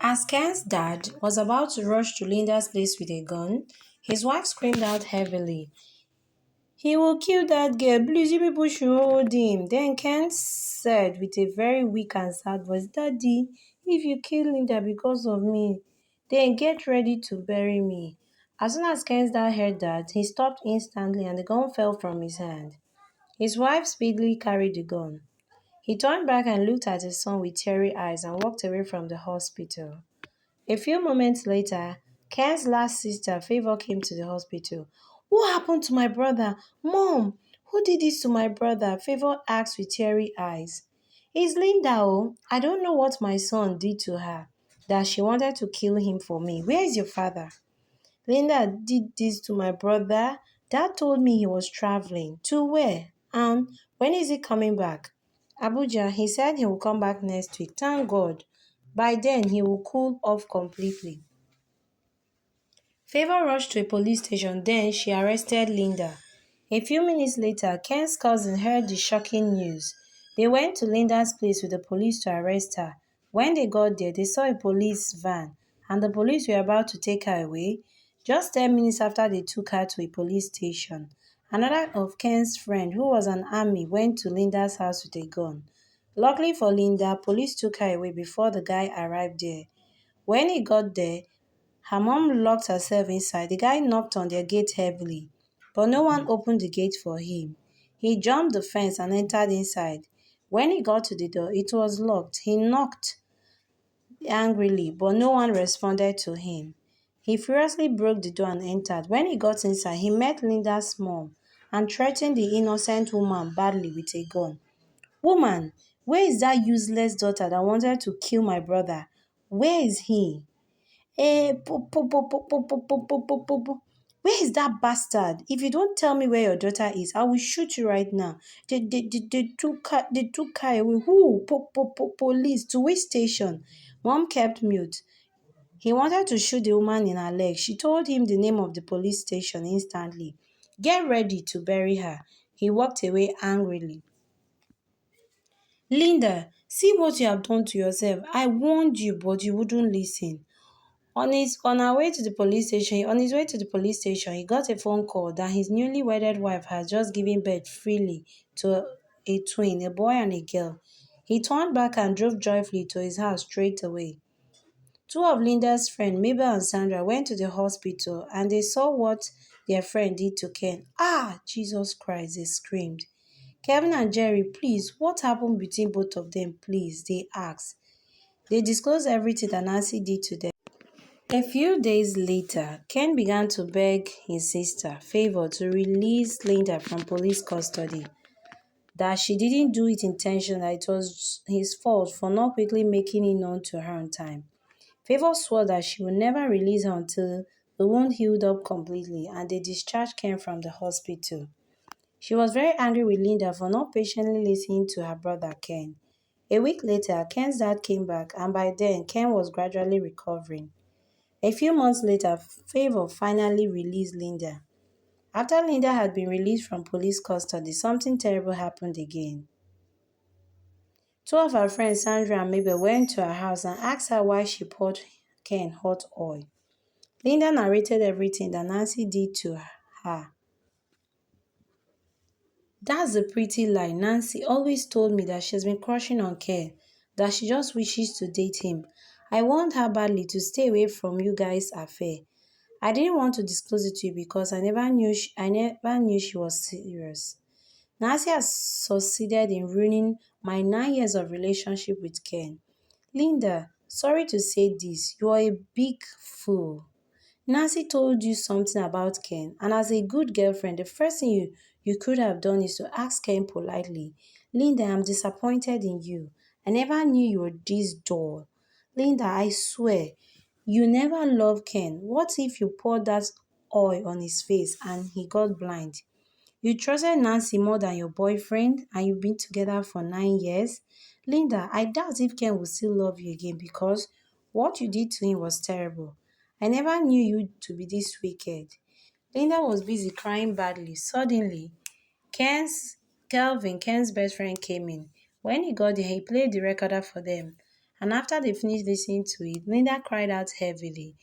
As Ken's dad was about to rush to Linda's place with a gun, his wife screamed out heavily, "He will kill that girl. Please, you people should hold him." Then Ken said with a very weak and sad voice, "Daddy, if you kill Linda because of me, then get ready to bury me." As soon as Ken's dad heard that, he stopped instantly and the gun fell from his hand. His wife speedily carried the gun. He turned back and looked at his son with teary eyes and walked away from the hospital. A few moments later, Ken's last sister, Favor, came to the hospital. "What happened to my brother? Mom, who did this to my brother?" Favor asked with teary eyes. "It's Linda, oh. I don't know what my son did to her, that she wanted to kill him for me. Where is your father?" "Linda did this to my brother. Dad told me he was traveling. To where? And when is he coming back?" "Abuja. He said he will come back next week. Thank God. By then, he will cool off completely." Favor rushed to a police station, then she arrested Linda. A few minutes later, Ken's cousin heard the shocking news. They went to Linda's place with the police to arrest her. When they got there, they saw a police van, and the police were about to take her away. Just 10 minutes after they took her to a police station, another of Ken's friend, who was an army, went to Linda's house with a gun. Luckily for Linda, police took her away before the guy arrived there. When he got there, her mom locked herself inside. The guy knocked on their gate heavily, but no one opened the gate for him. He jumped the fence and entered inside. When he got to the door, it was locked. He knocked angrily, but no one responded to him. He furiously broke the door and entered. When he got inside, he met Linda's mom and threatened the innocent woman badly with a gun. "Woman, where is that useless daughter that wanted to kill my brother? Where is he?" "Where is that bastard? If you don't tell me where your daughter is, I will shoot you right now." They took her away. Who? Police. To which station?" Mom kept mute. He wanted to shoot the woman in her leg. She told him the name of the police station instantly. "Get ready to bury her." He walked away angrily. "Linda, see what you have done to yourself. I warned you, but you wouldn't listen." On his way to the police station, he got a phone call that his newly wedded wife had just given birth freely to a twin, a boy and a girl. He turned back and drove joyfully to his house straight away. Two of Linda's friends, Mabel and Sandra, went to the hospital and they saw what their friend did to Ken. "Ah, Jesus Christ," they screamed. "Kevin and Jerry, please, what happened between both of them, please?" they asked. They disclosed everything that Nancy did to them. A few days later, Ken began to beg his sister, Favor, to release Linda from police custody, that she didn't do it intentionally, it was his fault for not quickly making it known to her on time. Favor swore that she would never release her until the wound healed up completely and they discharged Ken from the hospital. She was very angry with Linda for not patiently listening to her brother Ken. A week later, Ken's dad came back and by then, Ken was gradually recovering. A few months later, Favor finally released Linda. After Linda had been released from police custody, something terrible happened again. Two of her friends, Sandra and Mabel, went to her house and asked her why she poured Ken hot oil. Linda narrated everything that Nancy did to her. "That's a pretty lie. Nancy always told me that she's been crushing on Ken, that she just wishes to date him. I warned her badly to stay away from you guys' affair. I didn't want to disclose it to you because I never knew she was serious. Nancy has succeeded in ruining my 9 years of relationship with Ken. Linda, sorry to say this, you are a big fool. Nancy told you something about Ken, and as a good girlfriend, the first thing you could have done is to ask Ken politely, 'Linda, I'm disappointed in you. I never knew you were this dull. Linda, I swear, you never loved Ken. What if you poured that oil on his face and he got blind? You trusted Nancy more than your boyfriend and you've been together for 9 years. Linda, I doubt if Ken will still love you again because what you did to him was terrible. I never knew you to be this wicked.'" Linda was busy crying badly. Suddenly, Ken's Kelvin, Ken's best friend, came in. When he got there, he played the recorder for them And after they finished listening to it, Linda cried out heavily.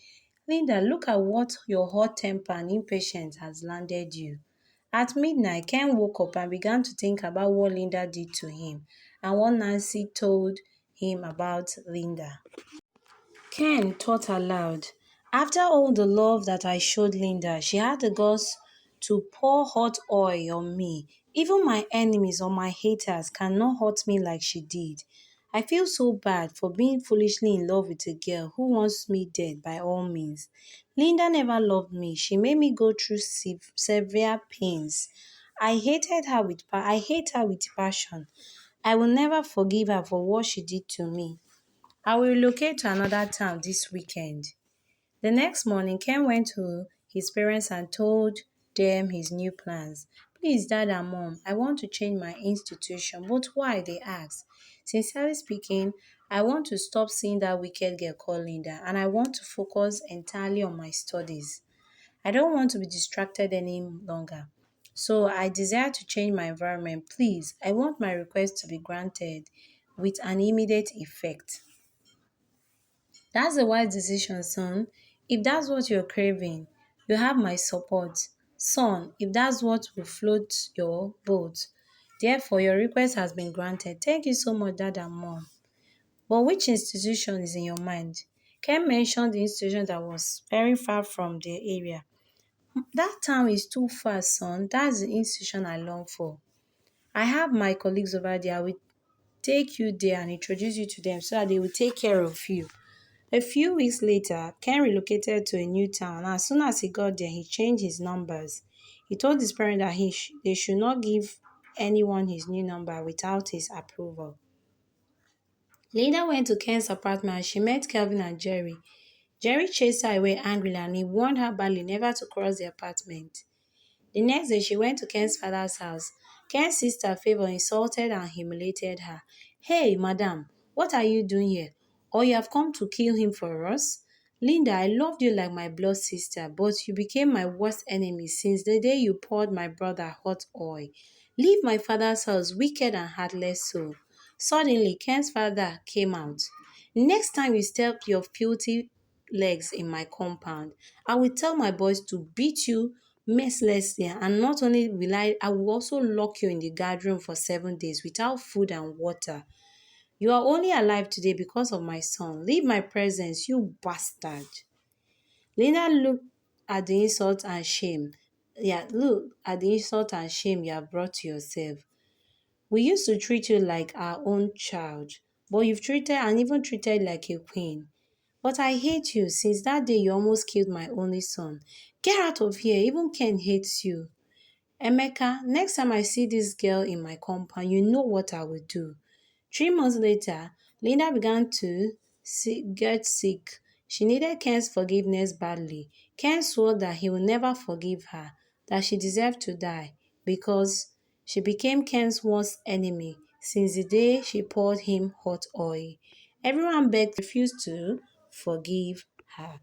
Linda, look at what your hot temper and impatience has landed you. At midnight, Ken woke up and began to think about what Linda did to him and what Nancy told him about Linda. Ken thought aloud. After all the love that I showed Linda, she had the guts to pour hot oil on me. Even my enemies or my haters cannot hurt me like she did. I feel so bad for being foolishly in love with a girl who wants me dead by all means. Linda never loved me. She made me go through severe pains. I hate her with passion. I will never forgive her for what she did to me. I will relocate to another town this weekend. The next morning, Ken went to his parents and told them his new plans. Please, Dad and Mom, I want to change my institution. But why? They asked. Sincerely speaking, I want to stop seeing that wicked girl called Linda and I want to focus entirely on my studies. I don't want to be distracted any longer. So I desire to change my environment. Please, I want my request to be granted with an immediate effect. That's a wise decision, son. If that's what you're craving, you have my support. Son, if that's what will float your boat. Therefore, your request has been granted. Thank you so much, Dad and Mom. But which institution is in your mind? Ken mentioned the institution that was very far from the area. That town is too far, son. That's the institution I long for. I have my colleagues over there. I will take you there and introduce you to them so that they will take care of you. A few weeks later, Ken relocated to a new town. As soon as he got there, he changed his numbers. He told his parents that they should not give anyone his new number without his approval. Linda went to Ken's apartment and she met Kelvin and Jerry. Jerry chased her away angrily and he warned her badly never to cross the apartment. The next day, she went to Ken's father's house. Ken's sister Favor insulted and humiliated her. Hey, madam, what are you doing here? Or you have come to kill him for us? Linda, I loved you like my blood sister, but you became my worst enemy since the day you poured my brother hot oil. Leave my father's house, wicked and heartless soul. Suddenly, Ken's father came out. Next time you step your filthy legs in my compound, I will tell my boys to beat you mercilessly, and not only will I will also lock you in the guard room for 7 days without food and water. You are only alive today because of my son. Leave my presence, you bastard. Linda looked at the insult and shame. Yeah, look at the insult and shame you have brought to yourself. We used to treat you like our own child, but you've treated and even treated like a queen. But I hate you. Since that day you almost killed my only son. Get out of here. Even Ken hates you. Emeka, next time I see this girl in my compound, you know what I will do. 3 months later, Linda began to get sick. She needed Ken's forgiveness badly. Ken swore that he would never forgive her, that she deserved to die because she became Ken's worst enemy since the day she poured him hot oil. Everyone begged refused to forgive her.